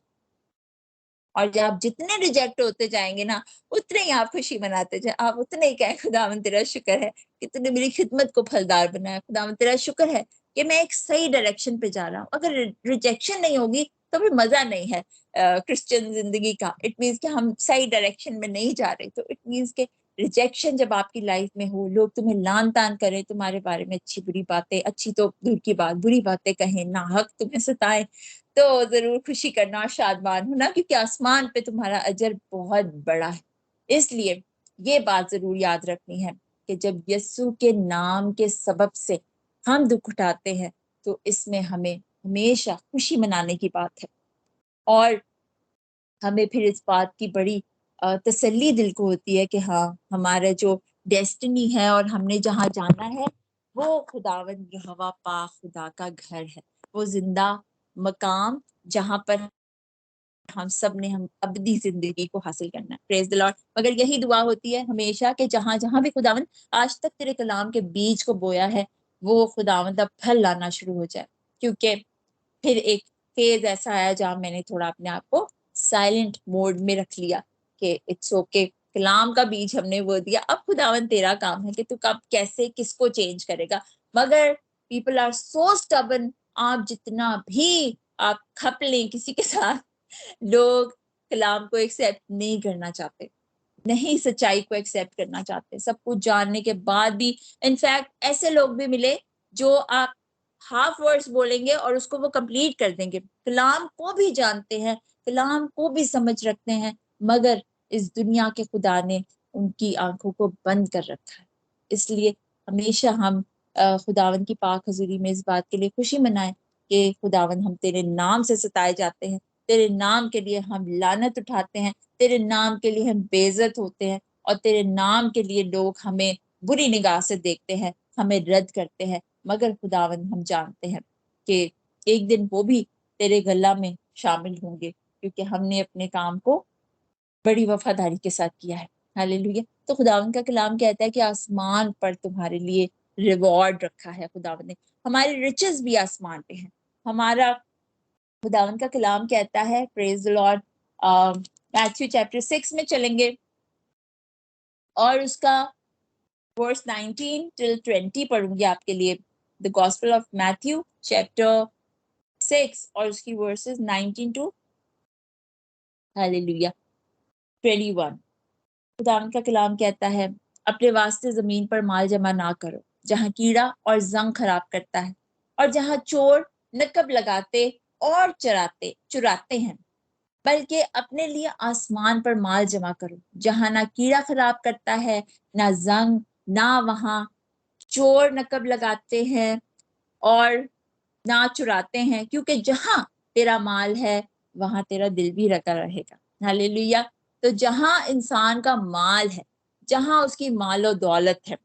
और जब आप जितने रिजेक्ट होते जाएंगे ना, उतने ही आप खुशी मनाते जाए, आप उतने ही कहें खुदावन तेरा शुक्र है कि तूने मेरी खिदमत को फलदार बनाया, खुदावन तेरा शुक्र है कि मैं एक सही डायरेक्शन पे जा रहा हूँ। अगर रिजेक्शन नहीं होगी तो फिर मजा नहीं है क्रिश्चियन जिंदगी का। इट मीन्स कि हम सही डायरेक्शन में नहीं जा रहे। तो इट मीन्स के रिजेक्शन जब आपकी लाइफ में हो, लोग तुम्हें लान तान करें, तुम्हारे बारे में अच्छी बुरी बातें, अच्छी तो दूर की बात, बुरी बातें कहें, नाहक तुम्हें सताएं, तो जरूर खुशी करना और शादमान होना, क्योंकि आसमान पे तुम्हारा अजर बहुत बड़ा है। इसलिए ये बात जरूर याद रखनी है कि जब यीशु के नाम के सबब से हम दुख उठाते हैं, तो इसमें हमें हमेशा खुशी मनाने की बात है। और हमें फिर इस बात की बड़ी तसल्ली दिल को होती है कि हाँ, हमारा जो डेस्टिनी है और हमने जहाँ जाना है, वो खुदावंद यहोवा पाक खुदा का घर है, वो जिंदा मकाम जहाँ पर हम सब ने हम अबदी जिंदगी को हासिल करना है। Praise the Lord. मगर यही दुआ होती है हमेशा कि जहां जहां भी खुदावंद आज तक तेरे कलाम के बीज को बोया है वो खुदावंद अब फल लाना शुरू हो जाए। क्योंकि फिर एक फेज ऐसा आया जहां मैंने थोड़ा अपने आप को साइलेंट मोड में रख लिया कि इट्स ओके, कलाम का बीज हमने वो दिया, अब खुदावन तेरा काम है कि तू कब कैसे किसको चेंज करेगा। मगर पीपल आर सो स्टबन, आप जितना भी आप खप लें किसी के साथ, लोग कलाम को एक्सेप्ट नहीं करना चाहते, नहीं सच्चाई को एक्सेप्ट करना चाहते, सब कुछ जानने के बाद भी। इनफैक्ट ऐसे लोग भी मिले जो आप हाफ वर्ड्स बोलेंगे और उसको वो कंप्लीट कर देंगे, कलाम को भी जानते हैं, कलाम को भी समझ रखते हैं, मगर इस दुनिया के खुदा ने उनकी आंखों को बंद कर रखा है। इसलिए हमेशा हम खुदावन की पाक हजूरी में इस बात के लिए खुशी मनाएं कि खुदावन हम तेरे नाम से सताए जाते हैं, तेरे नाम के लिए हम लानत उठाते हैं, तेरे नाम के लिए हम बेइज्जत होते हैं, और तेरे नाम के लिए लोग हमें बुरी निगाह से देखते हैं, हमें रद्द करते हैं। मगर खुदावन हम जानते हैं कि एक दिन वो भी तेरे गला में शामिल होंगे, क्योंकि हमने अपने काम को बड़ी वफादारी के साथ किया है। हालेलुया। तो खुदावन का कलाम कहता है कि आसमान पर तुम्हारे लिए रिवॉर्ड रखा है खुदावन ने, हमारे रिचेस भी आसमान पे हैं। हमारा खुदावन का कलाम कहता है, praise the Lord, Matthew chapter 6 में चलेंगे और उसका वर्स 19 till 20 पढ़ूंगी आपके लिए। The gospel of Matthew chapter 6 और उसकी वर्सेस 19 टू हालेलुया 21। खुदावंद का कलाम कहता है, अपने वास्ते जमीन पर माल जमा ना करो जहां कीड़ा और जंग खराब करता है, और जहां चोर नकब लगाते और चुराते हैं, बल्कि अपने लिए आसमान पर माल जमा करो जहां ना कीड़ा खराब करता है, ना जंग, ना वहां चोर नकब लगाते हैं और ना चुराते हैं, क्योंकि जहां तेरा माल है वहां तेरा दिल भी लगा रहेगा। हालेलुया। तो जहां इंसान का माल है, जहां उसकी मालो दौलत है,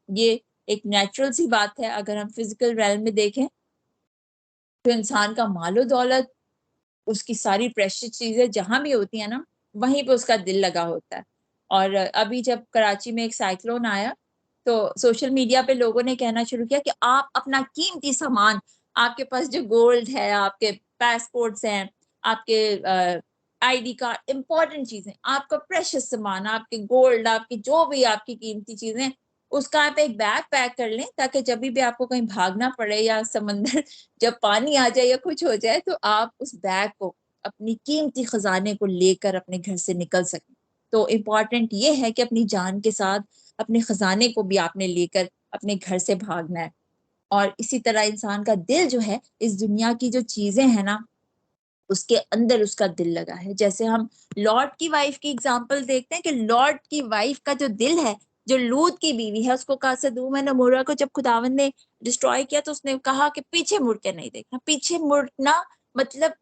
ये एक नेचुरल सी बात है। अगर हम फिजिकल रेल में देखें तो इंसान का मालो दौलत, उसकी सारी प्रेशियस चीजें जहां भी होती है ना, वहीं पे उसका दिल लगा होता है। और अभी जब कराची में एक साइक्लोन आया तो सोशल मीडिया पे लोगों ने कहना शुरू किया कि आप अपना कीमती सामान, आपके पास जो गोल्ड है, आपके पासपोर्ट्स हैं, आपके आईडी कार्ड, इंपॉर्टेंट चीजें, आपका प्रेशियस सामान, आपके गोल्ड, आपकी जो भी आपकी कीमती चीजें, उसका आप एक बैग पैक कर लें, ताकि जब भी आपको कहीं भागना पड़े या समंदर जब पानी आ जाए या कुछ हो जाए तो आप उस बैग को, अपनी कीमती खजाने को लेकर अपने घर से निकल सकें। तो इम्पॉर्टेंट ये है कि अपनी जान के साथ अपने खजाने को भी आपने लेकर अपने घर से भागना है। और इसी तरह इंसान का दिल जो है, इस दुनिया की जो चीजें हैं ना, उसके अंदर उसका दिल लगा है। जैसे हम लॉर्ड की वाइफ की एग्जांपल देखते हैं कि लॉर्ड की वाइफ का जो दिल है, जो लूत की बीवी है, उसको कहा सदूम एंड अमोरा को जब खुदावन ने डिस्ट्रॉय किया तो उसने कहा कि पीछे मुड़ के नहीं देखना। पीछे मुड़ना मतलब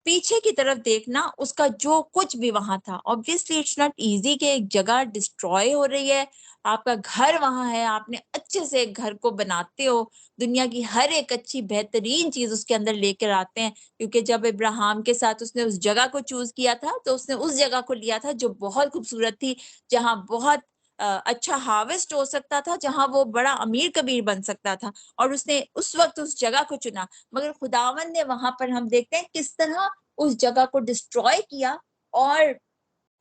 पीछे की तरफ देखना, उसका जो कुछ भी वहां था। ऑब्वियसली इट्स नॉट इजी कि एक जगह डिस्ट्रॉय हो रही है, आपका घर वहां है, आपने अच्छे से एक घर को बनाते हो, दुनिया की हर एक अच्छी बेहतरीन चीज उसके अंदर लेकर आते हैं। क्योंकि जब इब्राहिम के साथ उसने उस जगह को चूज किया था तो उसने उस जगह को लिया था जो बहुत खूबसूरत थी, जहां बहुत अच्छा हार्वेस्ट हो सकता था, जहां वो बड़ा अमीर कबीर बन सकता था, और उसने उस वक्त उस जगह को चुना। मगर खुदावन ने वहां पर हम देखते हैं किस तरह उस जगह को डिस्ट्रॉय किया, और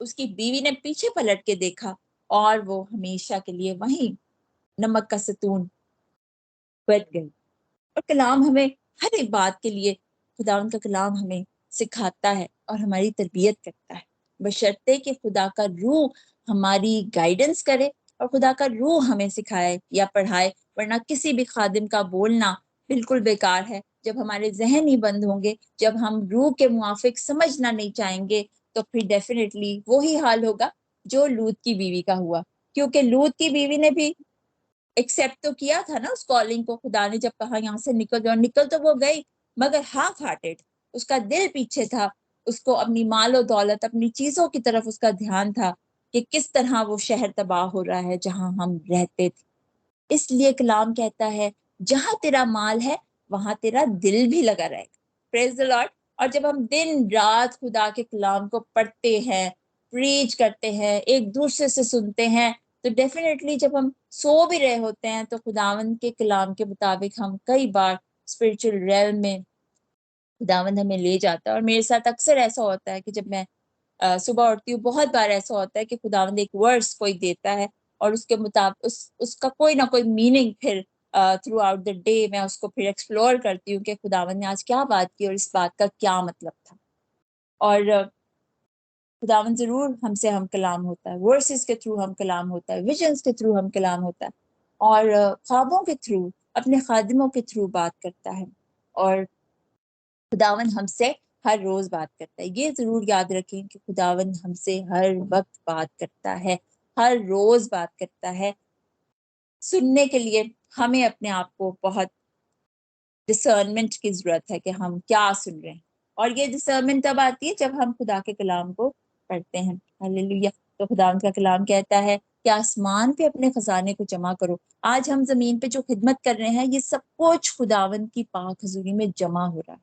उसकी बीवी ने पीछे पलट के देखा और वो हमेशा के लिए वहीं नमक का सतून बन गई। और कलाम हमें हर एक बात के लिए, खुदावन का कलाम हमें सिखाता है और हमारी तरबियत करता है, बशर्ते कि खुदा का रूह हमारी गाइडेंस करे और खुदा का रूह हमें सिखाए या पढ़ाए। वरना किसी भी खादिम का बोलना बिल्कुल बेकार है। जब हमारे जहन ही बंद होंगे, जब हम रूह के मुआफिक समझना नहीं चाहेंगे, तो फिर डेफिनेटली वही हाल होगा जो लूत की बीवी का हुआ। क्योंकि लूत की बीवी ने भी एक्सेप्ट तो किया था ना उस कॉलिंग को। खुदा ने जब कहा यहाँ से निकल जाओ, निकल तो वो गई, मगर हाफ हार्टेड, उसका दिल पीछे था, उसको अपनी मालो दौलत, अपनी चीजों की तरफ उसका ध्यान था कि किस तरह वो शहर तबाह हो रहा है जहां हम रहते थे। इसलिए कलाम कहता है, जहां तेरा माल है वहां तेरा दिल भी लगा रहेगा। Praise the Lord. और जब हम दिन रात खुदा के कलाम को पढ़ते हैं, प्रीच करते हैं, एक दूसरे से सुनते हैं, तो डेफिनेटली जब हम सो भी रहे होते हैं तो खुदावंद के कलाम के मुताबिक हम कई बार स्पिरिचुअल रेल्म में खुदावंद हमें ले जाता है। और मेरे साथ अक्सर ऐसा होता है कि जब मैं सुबह उठती हूँ, बहुत बार ऐसा होता है कि खुदावंद एक वर्ड्स कोई देता है और उसके मुताबिक उसका कोई ना कोई मीनिंग फिर थ्रू आउट द डे मैं उसको फिर एक्सप्लोर करती हूँ कि खुदावंद ने आज क्या बात की और इस बात का क्या मतलब था। और खुदावंद जरूर हमसे हम कलाम होता है, वर्सेस के थ्रू हम कलाम होता है, विजन्स के थ्रू हम कलाम होता है, और ख्वाबों के थ्रू, अपने खादिमों के थ्रू बात करता है। और खुदावंद हमसे हर रोज बात करता है। ये जरूर याद रखें कि खुदावंद हमसे हर वक्त बात करता है, हर रोज बात करता है। सुनने के लिए हमें अपने आप को बहुत डिसर्नमेंट की जरूरत है कि हम क्या सुन रहे हैं। और ये डिसर्नमेंट तब आती है जब हम खुदा के कलाम को पढ़ते हैं। हालेलुया। तो खुदा का कलाम कहता है कि आसमान पे अपने खजाने को जमा करो। आज हम जमीन पे जो खिदमत कर रहे हैं, ये सब कुछ खुदावंद की पाक हजूरी में जमा हो रहा है।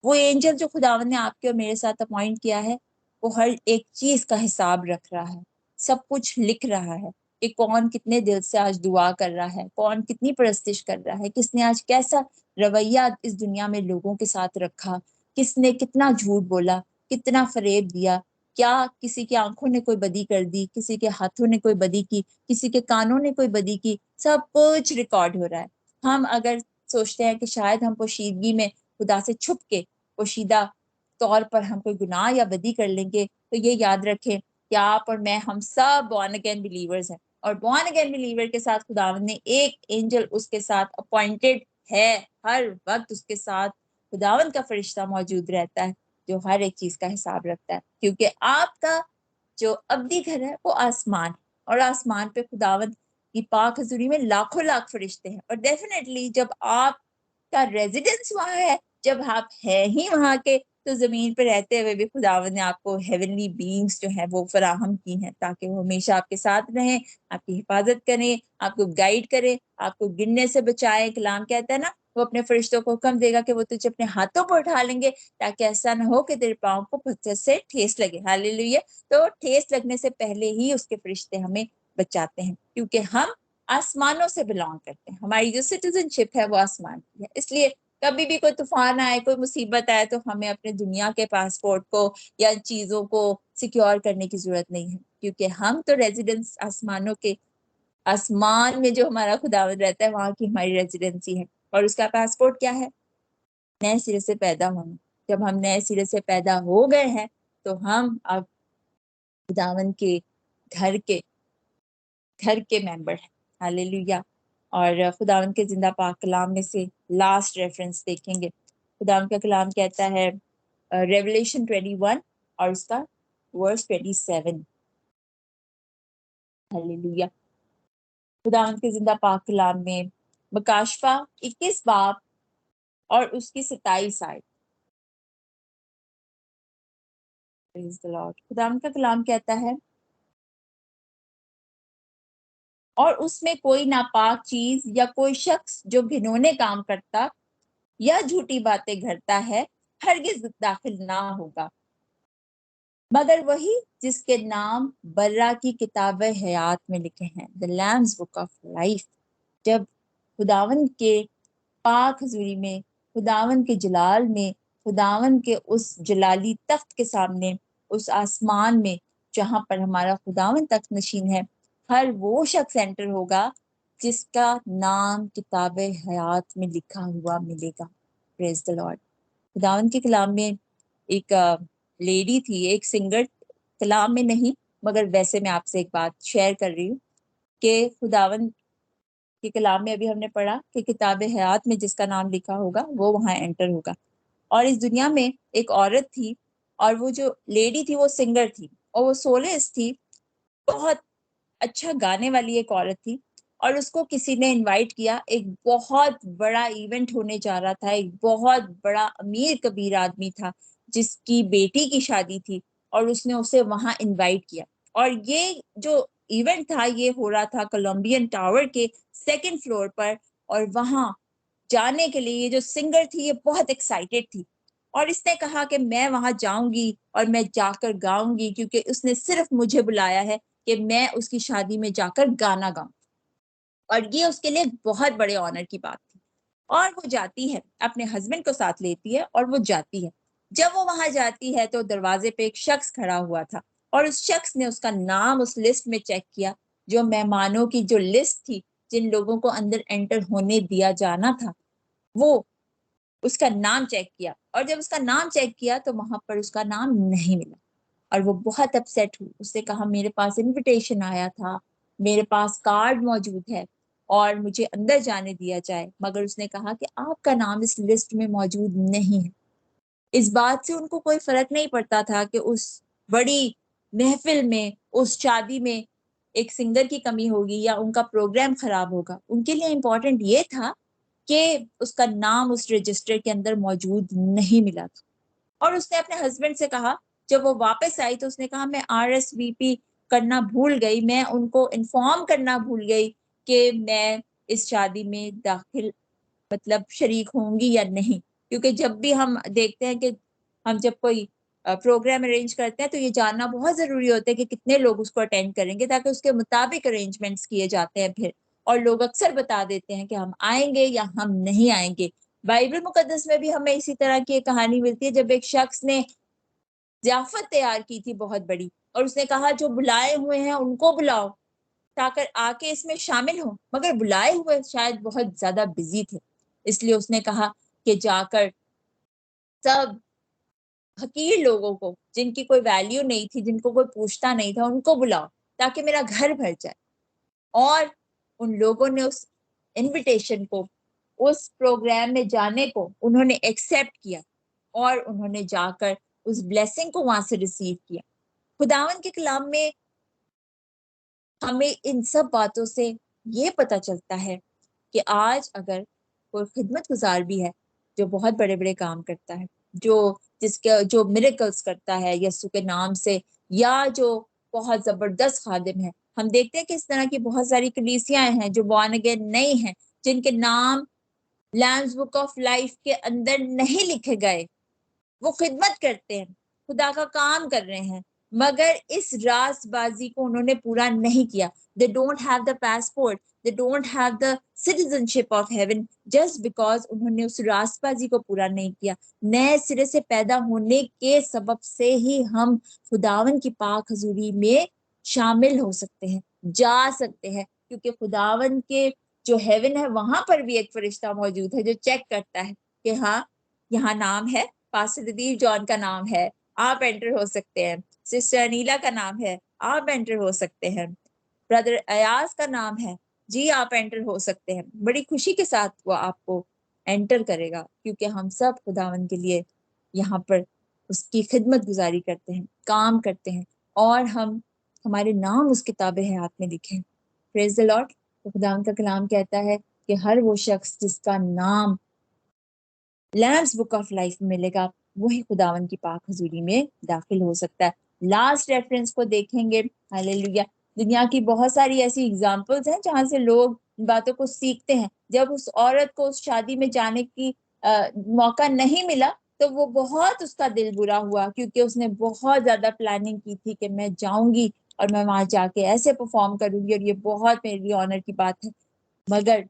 वो एंजल जो खुदावन ने आपके और मेरे साथ अपॉइंट किया है, वो हर एक चीज का हिसाब रख रहा है, सब कुछ लिख रहा है कि कौन कितने दिल से आज दुआ कर रहा है, कौन कितनी परस्तिश कर रहा है, किसने आज कैसा रवैया इस दुनिया में लोगों के साथ रखा, किसने कितना झूठ बोला, कितना फरेब दिया, क्या किसी की आंखों ने कोई बदी कर दी, किसी के हाथों ने कोई बदी की, किसी के कानों ने कोई बदी की, सब कुछ रिकॉर्ड हो रहा है। हम अगर सोचते हैं कि शायद हम पोशीदगी में खुदा से छुप के पोशीदा तौर पर हम कोई गुनाह या बदी कर लेंगे, तो ये याद रखें कि आप और मैं, हम सब बॉर्न अगेन बिलीवर्स हैं। और बॉर्न अगेन बिलीवर के साथ खुदावंद ने एक एंजल उसके साथ अपॉइंटेड है, हर वक्त उसके साथ खुदावंद का फरिश्ता मौजूद रहता है जो हर एक चीज का हिसाब रखता है। क्योंकि आपका जो अब्दी घर है वो आसमान, और आसमान पे खुदावंद की पाक हजूरी में लाखों लाख फरिश्ते हैं। और डेफिनेटली जब आपका रेजिडेंस वहां है, जब आप है ही वहां के, तो जमीन पे रहते हुए भी खुदावंद ने आपको हेवनली बीइंग्स जो है वो फराहम की हैं, ताकि वो हमेशा आपके साथ रहें, आपकी हिफाजत करें, आपको गाइड करें, आपको गिरने से बचाए। कलाम कहता है ना, वो अपने फरिश्तों को हुक्म देगा कि वो तुझे अपने हाथों पर उठा लेंगे, ताकि ऐसा ना हो कि तेरे पाँव को पत्थर से ठेस लगे। हालेलुया। तो ठेस लगने से पहले ही उसके फरिश्ते हमें बचाते हैं, क्योंकि हम आसमानों से बिलोंग करते हैं, हमारी जो सिटीजनशिप है वो आसमान की है। इसलिए कभी भी कोई तूफान आए, कोई मुसीबत आए, तो हमें अपने दुनिया के पासपोर्ट को या चीजों को सिक्योर करने की जरूरत नहीं है, क्योंकि हम तो रेजिडेंस आसमानों के, आसमान में जो हमारा खुदावंद रहता है वहां की हमारी रेजिडेंसी है। और उसका पासपोर्ट क्या है? नए सिरे से पैदा होना। जब हम नए सिरे से पैदा हो गए हैं, तो हम अब खुदावंद के घर के घर के मेंबर हैं। हालेलुया। और खुदावंद के जिंदा पाक कलाम में से लास्ट रेफरेंस देखेंगे। खुदावंद का कलाम कहता है रेवलेशन 21 और उसका वर्स 27। हालेलुया। खुदावंद के जिंदा पाक कलाम में मकाशफा 21 बाब और उसकी 27 आयत। Praise the Lord. खुदावंद का कलाम कहता है, और उसमें कोई नापाक चीज या कोई शख्स जो घिनौने काम करता या झूठी बातें घड़ता है, हरगिज दाखिल ना होगा, मगर वही जिसके नाम बर्रा की किताब हयात में लिखे हैं, the lamb's book of life. जब खुदावन के पाक हजूरी में, खुदावन के जलाल में, खुदावन के उस जलाली तख्त के सामने, उस आसमान में जहां पर हमारा खुदावन तख्त नशीन है, हर वो शख्स एंटर होगा जिसका नाम किताब हयात में लिखा हुआ मिलेगा। Praise the Lord. खुदावन के कलाम में एक लेडी थी, एक सिंगर, कलाम में नहीं मगर वैसे मैं आपसे एक बात शेयर कर रही हूँ कि खुदावन के कलाम में अभी हमने पढ़ा कि किताब हयात में जिसका नाम लिखा होगा वो वहां एंटर होगा। और इस दुनिया में एक औरत थी, और वो जो लेडी थी वो सिंगर थी, और वो सोलिस्ट थी, बहुत अच्छा गाने वाली एक औरत थी। और उसको किसी ने इनवाइट किया, एक बहुत बड़ा इवेंट होने जा रहा था, एक बहुत बड़ा अमीर कबीर आदमी था जिसकी बेटी की शादी थी, और उसने उसे वहां इनवाइट किया। और ये जो इवेंट था ये हो रहा था कोलंबियन टावर के सेकंड फ्लोर पर। और वहां जाने के लिए ये जो सिंगर थी ये बहुत एक्साइटेड थी, और इसने कहा कि मैं वहां जाऊंगी और मैं जाकर गाऊंगी, क्योंकि उसने सिर्फ मुझे बुलाया है कि मैं उसकी शादी में जाकर गाना गाऊं। और ये उसके लिए बहुत बड़े ऑनर की बात थी। और वो जाती है, अपने हस्बैंड को साथ लेती है और वो जाती है। जब वो वहां जाती है तो दरवाजे पे एक शख्स खड़ा हुआ था, और उस शख्स ने उसका नाम उस लिस्ट में चेक किया, जो मेहमानों की जो लिस्ट थी, जिन लोगों को अंदर एंटर होने दिया जाना था, वो उसका नाम चेक किया। और जब उसका नाम चेक किया तो वहां पर उसका नाम नहीं मिला, और वो बहुत अपसेट हुई। उसने कहा मेरे पास इनविटेशन आया था, मेरे पास कार्ड मौजूद है और मुझे अंदर जाने दिया जाए, मगर उसने कहा कि आपका नाम इस लिस्ट में मौजूद नहीं है। इस बात से उनको कोई फर्क नहीं पड़ता था कि उस बड़ी महफिल में, उस शादी में एक सिंगर की कमी होगी या उनका प्रोग्राम खराब होगा। उनके लिए इम्पोर्टेंट ये था कि उसका नाम उस रजिस्टर के अंदर मौजूद नहीं मिला था। और उसने अपने हस्बैंड से कहा, जब वो वापस आई तो उसने कहा मैं RSVP करना भूल गई, मैं उनको इन्फॉर्म करना भूल गई कि मैं इस शादी में दाखिल मतलब शरीक होंगी या नहीं। क्योंकि जब भी हम देखते हैं कि हम जब कोई प्रोग्राम अरेंज करते हैं तो ये जानना बहुत जरूरी होता है कि कितने लोग उसको अटेंड करेंगे, ताकि उसके मुताबिक अरेंजमेंट्स किए जाते हैं फिर। और लोग अक्सर बता देते हैं कि हम आएंगे या हम नहीं आएंगे। बाइबल मुकद्दस में भी हमें इसी तरह की एक कहानी मिलती है, जब एक शख्स ने ज़ियाफ़त तैयार की थी बहुत बड़ी, और उसने कहा जो बुलाए हुए हैं उनको बुलाओ ताकि आके इसमें शामिल हो, मगर बुलाए हुए शायद बहुत ज्यादा बिजी थे। इसलिए उसने कहा कि जाकर सब हकीर लोगों को, जिनकी कोई वैल्यू नहीं थी, जिनको कोई पूछता नहीं था, उनको बुलाओ ताकि मेरा घर भर जाए। और उन लोगों ने उस इनविटेशन को, उस प्रोग्राम में जाने को उन्होंने एक्सेप्ट किया, और उन्होंने जाकर उस ब्लेसिंग को वहां से रिसीव किया। खुदावन के कलाम में हमें इन सब बातों से ये पता चलता है कि आज अगर कोई खिदमत गुजार भी है, जो बहुत बड़े बड़े काम करता है, जो मिरेकल्स करता है यीशु के नाम से, या जो बहुत जबरदस्त खादिम है। हम देखते हैं कि इस तरह की बहुत सारी कलीसियाएं हैं जो बॉर्न अगेन नहीं हैं, जिनके नाम लैम्स बुक ऑफ लाइफ के अंदर नहीं लिखे गए। वो खिदमत करते हैं, खुदा का काम कर रहे हैं, मगर इस रास्तबाजी को उन्होंने पूरा नहीं किया। They don't have the passport, they don't have the citizenship of haven, just because उन्होंने उस रास्तबाजी को पूरा नहीं किया। नए सिरे से पैदा होने के सबब से ही हम खुदावन की पाक हजूरी में शामिल हो सकते हैं, जा सकते हैं, क्योंकि खुदावन के जो हेवन है वहां पर भी एक फरिश्ता मौजूद है जो चेक करता है कि हाँ, यहाँ नाम है, पास्टर दिलीप जॉन का नाम है, आप एंटर हो सकते हैं। सिस्टर अनीला का नाम है, आप एंटर हो सकते हैं। ब्रदर अयाज का नाम है, जी आप एंटर हो सकते हैं। बड़ी खुशी के साथ वो आपको एंटर करेगा, क्योंकि हम सब खुदावन के लिए यहाँ पर उसकी खिदमत गुजारी करते हैं, काम करते हैं, और हमारे नाम उस किताब हयात में लिखे हैं। Praise the Lord. तो खुदावन का कलाम कहता है कि हर वो शख्स जिसका नाम लैम्स बुक ऑफ लाइफ में मिलेगा, वही खुदावन की पाक हजूरी में दाखिल हो सकता है। लास्ट रेफरेंस को देखेंगे, हालेलुया। दुनिया की बहुत सारी ऐसी एग्जांपल्स हैं जहां से लोग इन बातों को सीखते हैं। जब उस औरत को उस शादी में जाने की मौका नहीं मिला तो वो बहुत, उसका दिल बुरा हुआ, क्योंकि उसने बहुत ज्यादा प्लानिंग की थी कि मैं जाऊंगी और मैं वहां जाके ऐसे परफॉर्म करूंगी और ये बहुत मेरे लिए ऑनर की बात है। मगर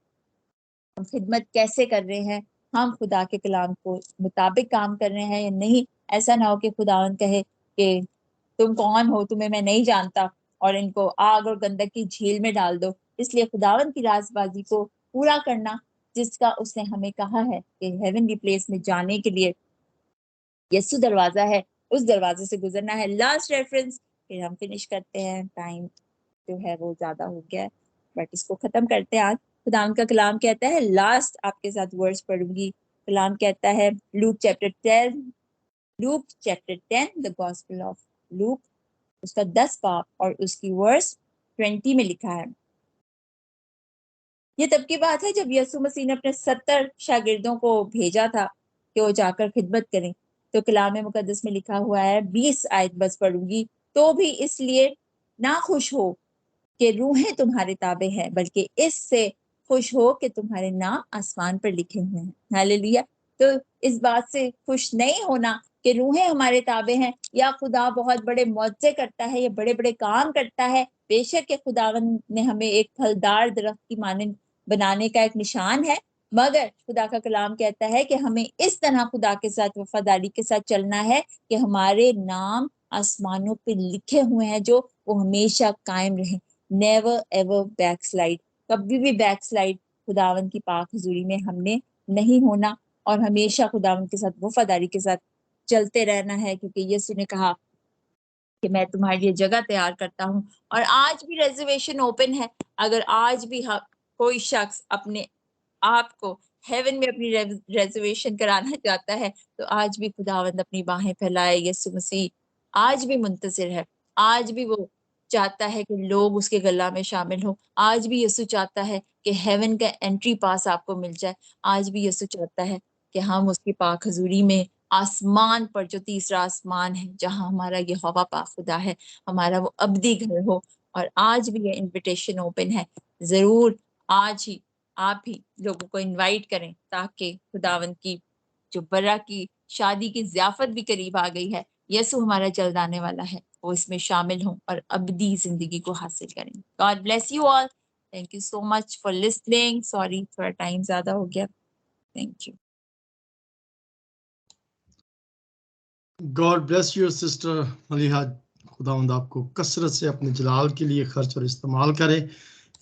हम खिदमत कैसे कर रहे हैं, हम खुदा के कलाम को मुताबिक काम कर रहे हैं या नहीं। ऐसा ना हो कि खुदावन कहे कि तुम कौन हो, तुम्हें मैं नहीं जानता, और इनको आग और गंधक की झील में डाल दो। इसलिए खुदावन की राजबाजी को पूरा करना, जिसका उसने हमें कहा है कि हेवनली प्लेस में जाने के लिए यीशु दरवाजा है, उस दरवाजे से गुजरना है। लास्ट रेफरेंस, फिर हम फिनिश करते हैं। टाइम जो है वो ज्यादा हो गया है, बट इसको खत्म करते हैं आज। खुदाम का कलाम कहता है, लास्ट आपके साथ वर्ड्स पढ़ूंगी। कलाम कहता है Luke chapter 10 the gospel of look, उसका 10 बाब और उसकी वर्स 20 में लिखा है। ये तब की बात है जब यीशु मसीह ने अपने 70 शागिर्दों को भेजा था कि वो जाकर खिदमत करें। तो कलाम मुकद्दस में लिखा हुआ है, 20 आयत बस पढ़ूंगी। तो भी इसलिए ना खुश हो कि रूहें तुम्हारे ताबे हैं, बल्कि इससे खुश हो कि तुम्हारे नाम आसमान पर लिखे हुए हैं। हालेलुया। तो इस बात से खुश नहीं होना कि रूहें हमारे ताबे हैं या खुदा बहुत बड़े मौजे करता है या बड़े बड़े काम करता है। बेशक के खुदावन ने हमें एक फलदार दरख्त की मानंद बनाने का एक निशान है, मगर खुदा का कलाम कहता है कि हमें इस तरह खुदा के साथ वफादारी के साथ चलना है कि हमारे नाम आसमानों पे लिखे हुए हैं जो वो हमेशा कायम रहे। नेवर एवर बैकस्लाइड, कभी भी बैकस्लाइड खुदावन की पाक हुजूरी में हमने नहीं होना और हमेशा खुदावन के साथ वफादारी के साथ चलते रहना है, क्योंकि यीशु ने कहा कि मैं तुम्हारे लिए जगह तैयार करता हूँ। और आज भी रिजर्वेशन ओपन है। अगर आज भी कोई शख्स अपने आप को हेवन में अपनी रिजर्वेशन कराना चाहता है तो आज भी खुदावंद अपनी बाहें फैलाए। यीशु मसीह आज भी मुंतजिर है, आज भी वो चाहता है कि लोग उसके गला में शामिल हो। आज भी यीशु चाहता है कि हेवन का एंट्री पास आपको मिल जाए। आज भी यीशु चाहता है कि हम उसकी पाक हजूरी में आसमान पर, जो तीसरा आसमान है जहां हमारा ये हवा पाक खुदा है, हमारा वो अब्दी घर हो। और आज भी ये इनविटेशन ओपन है। जरूर आज ही आप ही लोगों को इनवाइट करें ताकि खुदावंद की जो बरा की शादी की ज़ियाफत भी करीब आ गई है, यीशु हमारा जल्द आने वाला है, वो इसमें शामिल हों और अब्दी जिंदगी को हासिल करें। God bless you all. Thank you so much for listening. Sorry थोड़ा टाइम ज्यादा हो गया। Thank you. God bless you sister Maliha. खुदावंद आपको कसरत से अपने जलाल के लिए खर्च और इस्तेमाल करे।